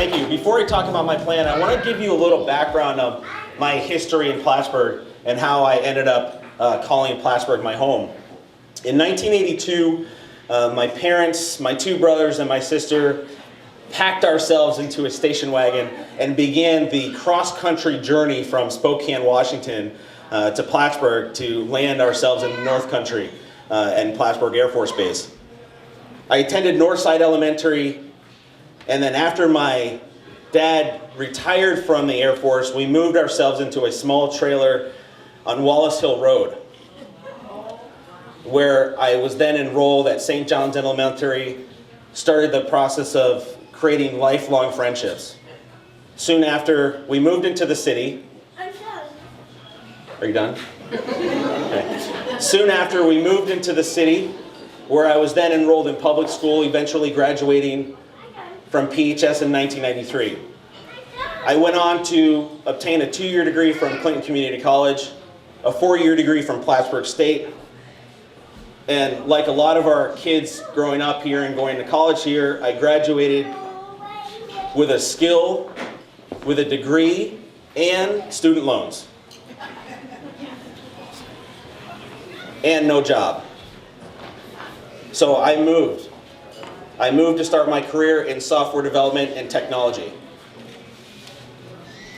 Thank you. Before I talk about my plan, I want to give you a little background of my history in Plattsburgh and how I ended up calling Plattsburgh my home. In 1982, my parents, my two brothers, and my sister packed ourselves into a station wagon and began the cross-country journey from Spokane, Washington to Plattsburgh to land ourselves in the North Country and Plattsburgh Air Force Base. I attended Northside Elementary, and then after my dad retired from the Air Force, we moved ourselves into a small trailer on Wallace Hill Road, where I was then enrolled at St. John's Elementary, started the process of creating lifelong friendships. Soon after, we moved into the city. I'm done. Are you done? Okay. Soon after, we moved into the city, where I was then enrolled in public school, eventually graduating from PHS in 1993. I went on to obtain a 2-year degree from Clinton Community College, a 4-year degree from Plattsburgh State, and like a lot of our kids growing up here and going to college here, I graduated with a skill, with a degree, and student loans. And no job. So I moved. I moved to start my career in software development and technology.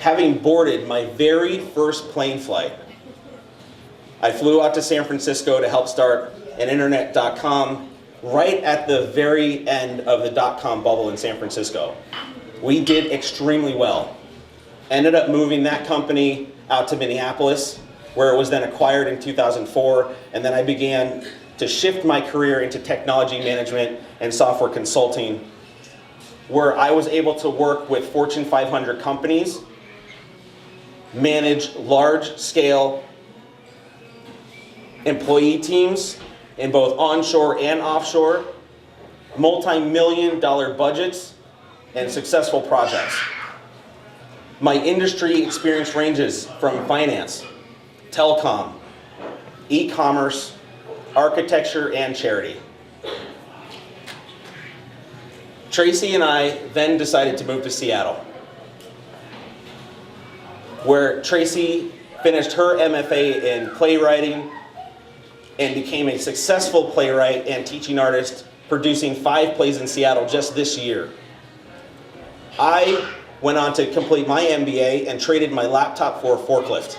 Having boarded my very first plane flight, I flew out to San Francisco to help start an internet.com right at the very end of the dot-com bubble in San Francisco. We did extremely well. Ended up moving that company out to Minneapolis, where it was then acquired in 2004, and then I began to shift my career into technology management and software consulting, where I was able to work with Fortune 500 companies, manage large-scale employee teams in both onshore and offshore, multi-million-dollar budgets, and successful projects. My industry experience ranges from finance, telecom, e-commerce, architecture, and charity. Tracy and I then decided to move to Seattle, where Tracy finished her MFA in playwriting and became a successful playwright and teaching artist, producing 5 plays in Seattle just this year. I went on to complete my MBA and traded my laptop for a forklift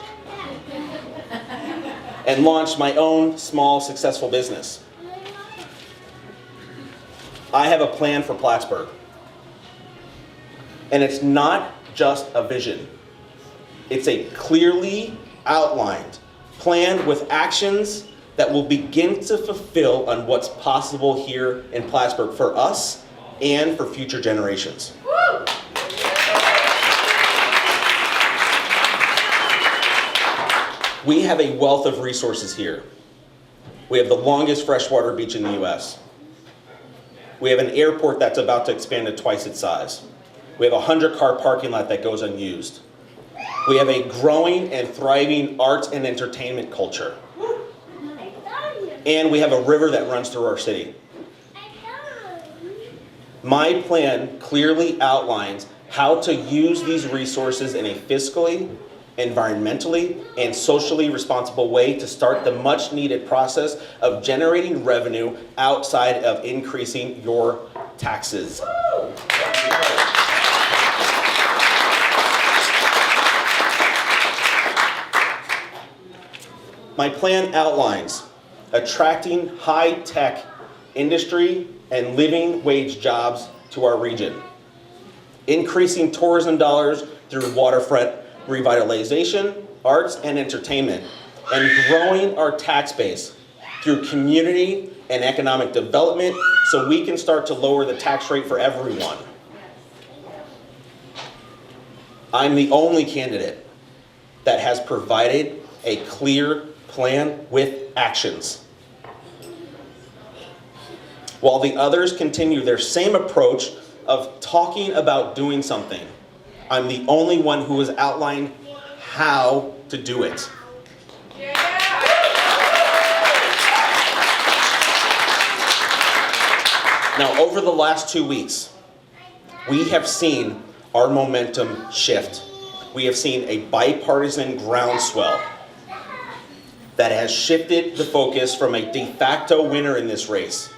and launched my own small, successful business. I have a plan for Plattsburgh. And it's not just a vision. It's a clearly outlined plan with actions that will begin to fulfill on what's possible here in Plattsburgh for us and for future generations. Woo! We have a wealth of resources here. We have the longest freshwater beach in the US. We have an airport that's about to expand to twice its size. We have a 100-car parking lot that goes unused. We have a growing and thriving arts and entertainment culture. And we have a river that runs through our city. My plan clearly outlines how to use these resources in a fiscally, environmentally, and socially responsible way to start the much needed process of generating revenue outside of increasing your taxes. My plan outlines attracting high-tech industry and living wage jobs to our region, increasing tourism dollars through waterfront revitalization, arts, and entertainment, and growing our tax base through community and economic development so we can start to lower the tax rate for everyone. I'm the only candidate that has provided a clear plan with actions. While the others continue their same approach of talking about doing something, I'm the only one who has outlined how to do it. Now, over the last 2 weeks, we have seen our momentum shift. We have seen a bipartisan groundswell that has shifted the focus from a de facto winner in this race.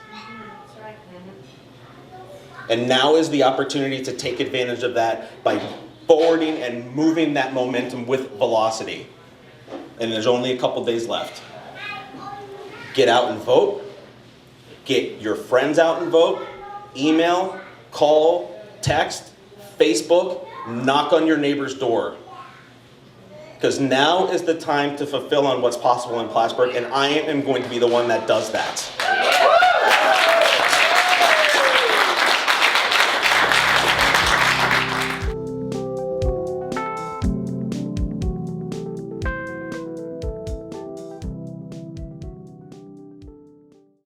And now is the opportunity to take advantage of that by forwarding and moving that momentum with velocity. And there's only a couple days left. Get out and vote. Get your friends out and vote. Email, call, text, Facebook, knock on your neighbor's door. Because now is the time to fulfill on what's possible in Plattsburgh, and I am going to be the one that does that.